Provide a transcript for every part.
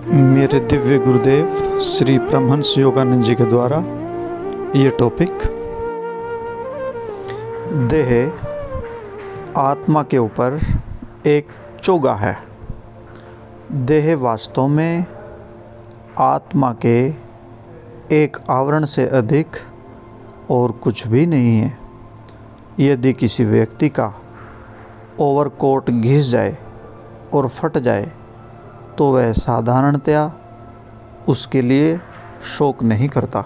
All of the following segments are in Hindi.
मेरे दिव्य गुरुदेव श्री परमहंस योगानंद जी के द्वारा ये टॉपिक देह आत्मा के ऊपर एक चोगा है। देह वास्तव में आत्मा के एक आवरण से अधिक और कुछ भी नहीं है। यदि किसी व्यक्ति का ओवरकोट घिस जाए और फट जाए तो वह साधारणतया उसके लिए शोक नहीं करता,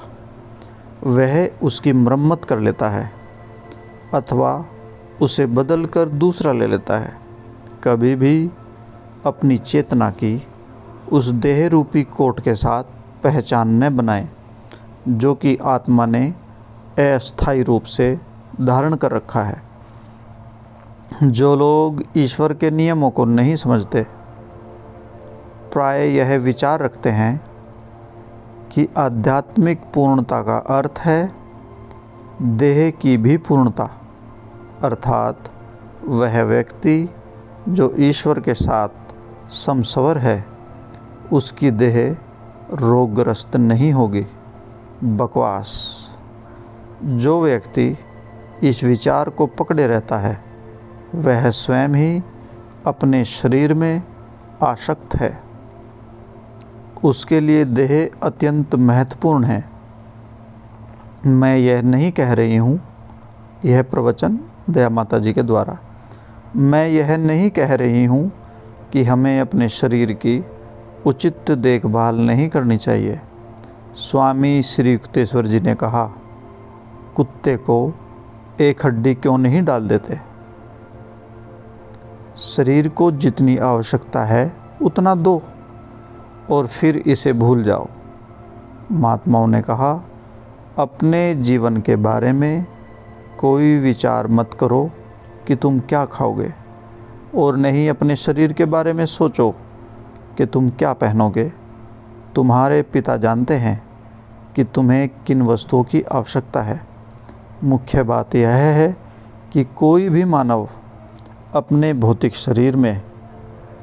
वह उसकी मरम्मत कर लेता है अथवा उसे बदल कर दूसरा ले लेता है। कभी भी अपनी चेतना की उस देह रूपी कोट के साथ पहचान न बनाएं जो कि आत्मा ने अस्थायी रूप से धारण कर रखा है। जो लोग ईश्वर के नियमों को नहीं समझते प्राय यह विचार रखते हैं कि आध्यात्मिक पूर्णता का अर्थ है देह की भी पूर्णता, अर्थात वह व्यक्ति जो ईश्वर के साथ समस्वर है उसकी देह रोगग्रस्त नहीं होगी। बकवास। जो व्यक्ति इस विचार को पकड़े रहता है वह स्वयं ही अपने शरीर में आसक्त है। उसके लिए देह अत्यंत महत्वपूर्ण है। मैं यह नहीं कह रही हूँ, यह प्रवचन दया माता जी के द्वारा, मैं यह नहीं कह रही हूँ कि हमें अपने शरीर की उचित देखभाल नहीं करनी चाहिए। स्वामी श्री युक्तेश्वर जी ने कहा, कुत्ते को एक हड्डी क्यों नहीं डाल देते? शरीर को जितनी आवश्यकता है उतना दो और फिर इसे भूल जाओ। महात्माओं ने कहा, अपने जीवन के बारे में कोई विचार मत करो कि तुम क्या खाओगे, और नहीं अपने शरीर के बारे में सोचो कि तुम क्या पहनोगे। तुम्हारे पिता जानते हैं कि तुम्हें किन वस्तुओं की आवश्यकता है। मुख्य बात यह है कि कोई भी मानव अपने भौतिक शरीर में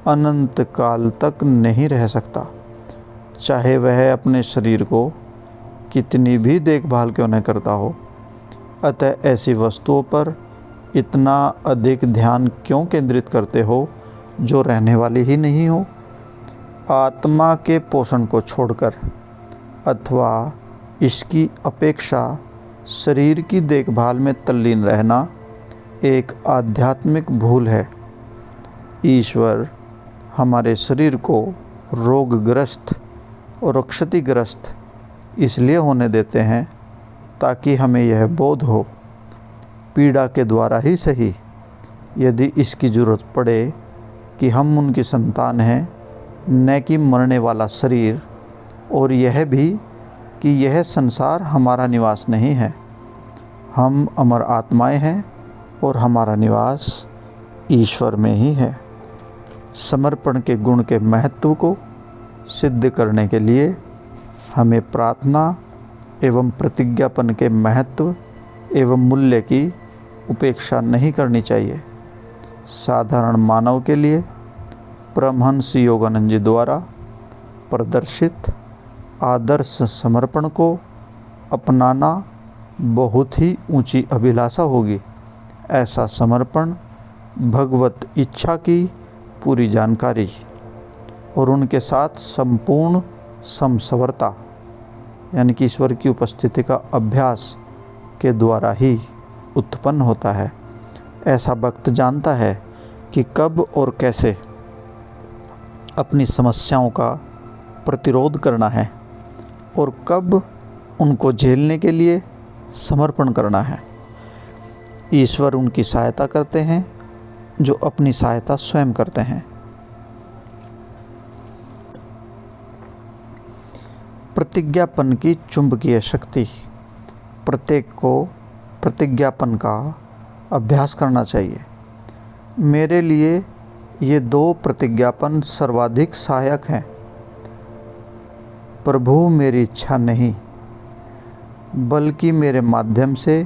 अनंत काल तक नहीं रह सकता, चाहे वह अपने शरीर को कितनी भी देखभाल क्यों न करता हो। अतः ऐसी वस्तुओं पर इतना अधिक ध्यान क्यों केंद्रित करते हो जो रहने वाली ही नहीं हो। आत्मा के पोषण को छोड़कर अथवा इसकी अपेक्षा शरीर की देखभाल में तल्लीन रहना एक आध्यात्मिक भूल है। ईश्वर हमारे शरीर को रोगग्रस्त और क्षतिग्रस्त इसलिए होने देते हैं ताकि हमें यह बोध हो, पीड़ा के द्वारा ही सही, यदि इसकी ज़रूरत पड़े, कि हम उनकी संतान हैं, न कि मरने वाला शरीर, और यह भी कि यह संसार हमारा निवास नहीं है। हम अमर आत्माएं हैं और हमारा निवास ईश्वर में ही है। समर्पण के गुण के महत्व को सिद्ध करने के लिए हमें प्रार्थना एवं प्रतिज्ञापन के महत्व एवं मूल्य की उपेक्षा नहीं करनी चाहिए। साधारण मानव के लिए परमहंस योगानंद जी द्वारा प्रदर्शित आदर्श समर्पण को अपनाना बहुत ही ऊंची अभिलाषा होगी। ऐसा समर्पण भगवत इच्छा की पूरी जानकारी और उनके साथ संपूर्ण समसवरता यानी कि ईश्वर की उपस्थिति का अभ्यास के द्वारा ही उत्पन्न होता है। ऐसा भक्त जानता है कि कब और कैसे अपनी समस्याओं का प्रतिरोध करना है और कब उनको झेलने के लिए समर्पण करना है। ईश्वर उनकी सहायता करते हैं जो अपनी सहायता स्वयं करते हैं। प्रतिज्ञापन की चुंबकीय शक्ति। प्रत्येक को प्रतिज्ञापन का अभ्यास करना चाहिए। मेरे लिए ये दो प्रतिज्ञापन सर्वाधिक सहायक हैं। प्रभु मेरी इच्छा नहीं बल्कि मेरे माध्यम से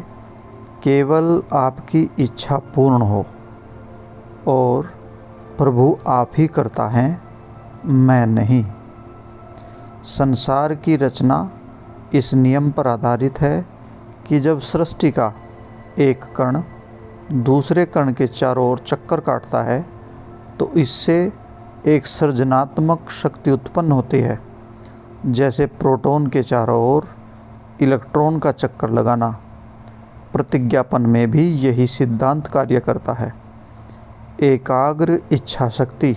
केवल आपकी इच्छा पूर्ण हो, और प्रभु आप ही करता है, मैं नहीं। संसार की रचना इस नियम पर आधारित है कि जब सृष्टि का एक कण दूसरे कण के चारों ओर चक्कर काटता है तो इससे एक सृजनात्मक शक्ति उत्पन्न होती है। जैसे प्रोटॉन के चारों ओर इलेक्ट्रॉन का चक्कर लगाना। प्रतिज्ञापन में भी यही सिद्धांत कार्य करता है। एकाग्र इच्छा शक्ति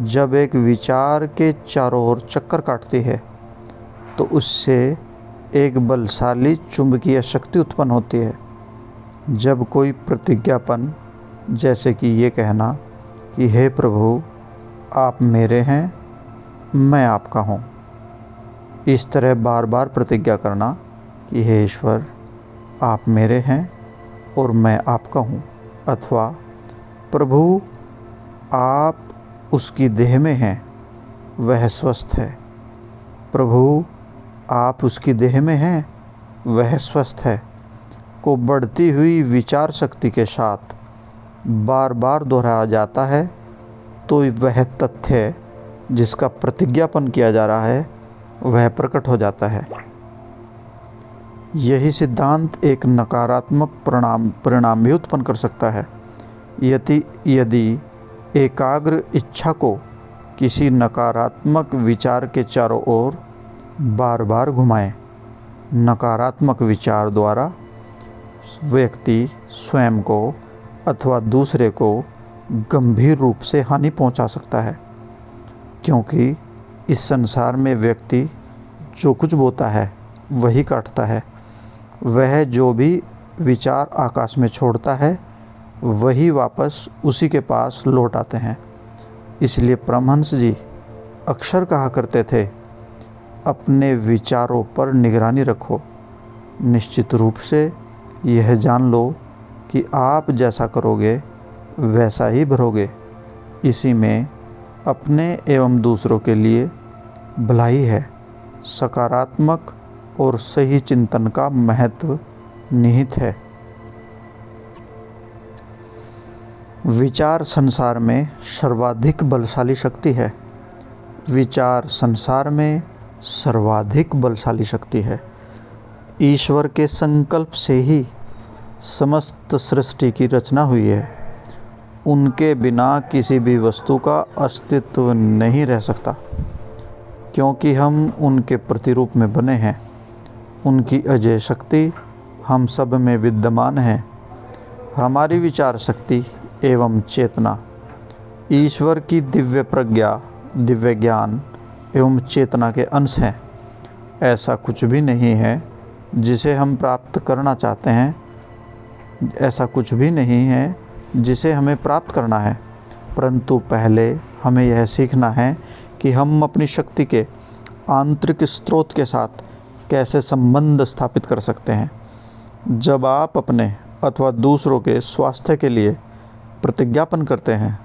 जब एक विचार के चारों ओर चक्कर काटती है तो उससे एक बलशाली चुंबकीय शक्ति उत्पन्न होती है। जब कोई प्रतिज्ञापन, जैसे कि ये कहना कि हे प्रभु आप मेरे हैं, मैं आपका हूँ, इस तरह बार बार प्रतिज्ञा करना कि हे ईश्वर आप मेरे हैं और मैं आपका हूँ, अथवा प्रभु आप उसकी देह में हैं, वह स्वस्थ है, प्रभु आप उसकी देह में हैं, वह स्वस्थ है, को बढ़ती हुई विचार शक्ति के साथ बार बार दोहराया जाता है तो वह तथ्य जिसका प्रतिज्ञापन किया जा रहा है वह प्रकट हो जाता है। यही सिद्धांत एक नकारात्मक परिणाम भी उत्पन्न कर सकता है। यदि एकाग्र इच्छा को किसी नकारात्मक विचार के चारों ओर बार बार घुमाएं। नकारात्मक विचार द्वारा व्यक्ति स्वयं को अथवा दूसरे को गंभीर रूप से हानि पहुंचा सकता है, क्योंकि इस संसार में व्यक्ति जो कुछ बोता है वही काटता है। वह जो भी विचार आकाश में छोड़ता है वही वापस उसी के पास लौट आते हैं। इसलिए परमहंस जी अक्सर कहा करते थे, अपने विचारों पर निगरानी रखो। निश्चित रूप से यह जान लो कि आप जैसा करोगे वैसा ही भरोगे। इसी में अपने एवं दूसरों के लिए भलाई है। सकारात्मक और सही चिंतन का महत्व निहित है। विचार संसार में सर्वाधिक बलशाली शक्ति है। विचार संसार में सर्वाधिक बलशाली शक्ति है। ईश्वर के संकल्प से ही समस्त सृष्टि की रचना हुई है। उनके बिना किसी भी वस्तु का अस्तित्व नहीं रह सकता, क्योंकि हम उनके प्रतिरूप में बने हैं। उनकी अजय शक्ति हम सब में विद्यमान है। हमारी विचार शक्ति एवं चेतना ईश्वर की दिव्य प्रज्ञा, दिव्य ज्ञान एवं चेतना के अंश हैं। ऐसा कुछ भी नहीं है जिसे हम प्राप्त करना चाहते हैं, ऐसा कुछ भी नहीं है जिसे हमें प्राप्त करना है, परंतु पहले हमें यह सीखना है कि हम अपनी शक्ति के आंतरिक स्रोत के साथ कैसे संबंध स्थापित कर सकते हैं। जब आप अपने अथवा दूसरों के स्वास्थ्य के लिए प्रतिज्ञापन करते हैं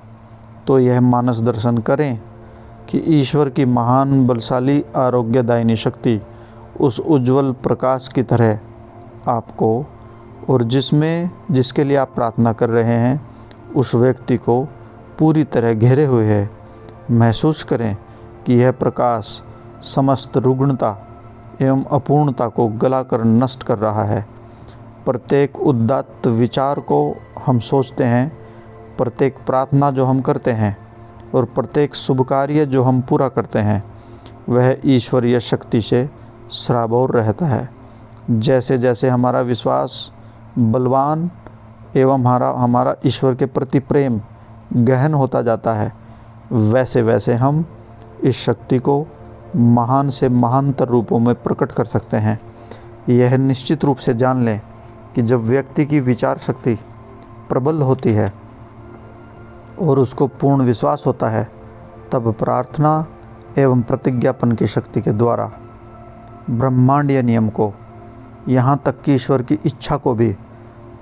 तो यह मानस दर्शन करें कि ईश्वर की महान बलशाली आरोग्यदायिनी शक्ति उस उज्जवल प्रकाश की तरह आपको और जिसके लिए आप प्रार्थना कर रहे हैं उस व्यक्ति को पूरी तरह घेरे हुए है। महसूस करें कि यह प्रकाश समस्त रुग्णता एवं अपूर्णता को गलाकर नष्ट कर रहा है। प्रत्येक उदात्त विचार को हम सोचते हैं, प्रत्येक प्रार्थना जो हम करते हैं और प्रत्येक शुभ कार्य जो हम पूरा करते हैं वह ईश्वरीय शक्ति से सराबोर रहता है। जैसे जैसे हमारा विश्वास बलवान एवं हमारा ईश्वर के प्रति प्रेम गहन होता जाता है, वैसे वैसे हम इस शक्ति को महान से महानतर रूपों में प्रकट कर सकते हैं। यह निश्चित रूप से जान लें कि जब व्यक्ति की विचार शक्ति प्रबल होती है और उसको पूर्ण विश्वास होता है, तब प्रार्थना एवं प्रतिज्ञापन की शक्ति के द्वारा ब्रह्मांडीय नियम को, यहाँ तक कि ईश्वर की इच्छा को भी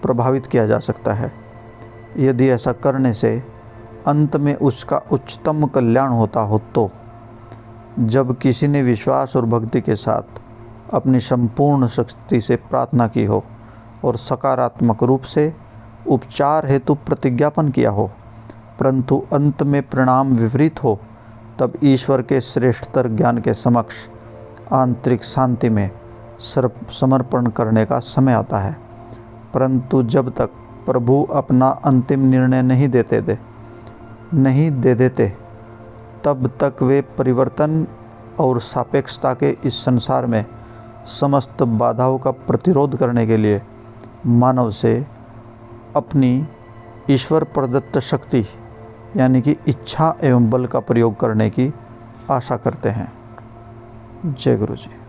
प्रभावित किया जा सकता है। यदि ऐसा करने से अंत में उसका उच्चतम कल्याण होता हो तो जब किसी ने विश्वास और भक्ति के साथ अपनी संपूर्ण शक्ति से प्रार्थना की हो और सकारात्मक रूप से उपचार हेतु प्रतिज्ञापन किया हो, परंतु अंत में परिणाम विपरीत हो, तब ईश्वर के श्रेष्ठतर ज्ञान के समक्ष आंतरिक शांति में समर्पण करने का समय आता है। परंतु जब तक प्रभु अपना अंतिम निर्णय नहीं दे देते तब तक वे परिवर्तन और सापेक्षता के इस संसार में समस्त बाधाओं का प्रतिरोध करने के लिए मानव से अपनी ईश्वर प्रदत्त शक्ति यानी कि इच्छा एवं बल का प्रयोग करने की आशा करते हैं। जय गुरु जी।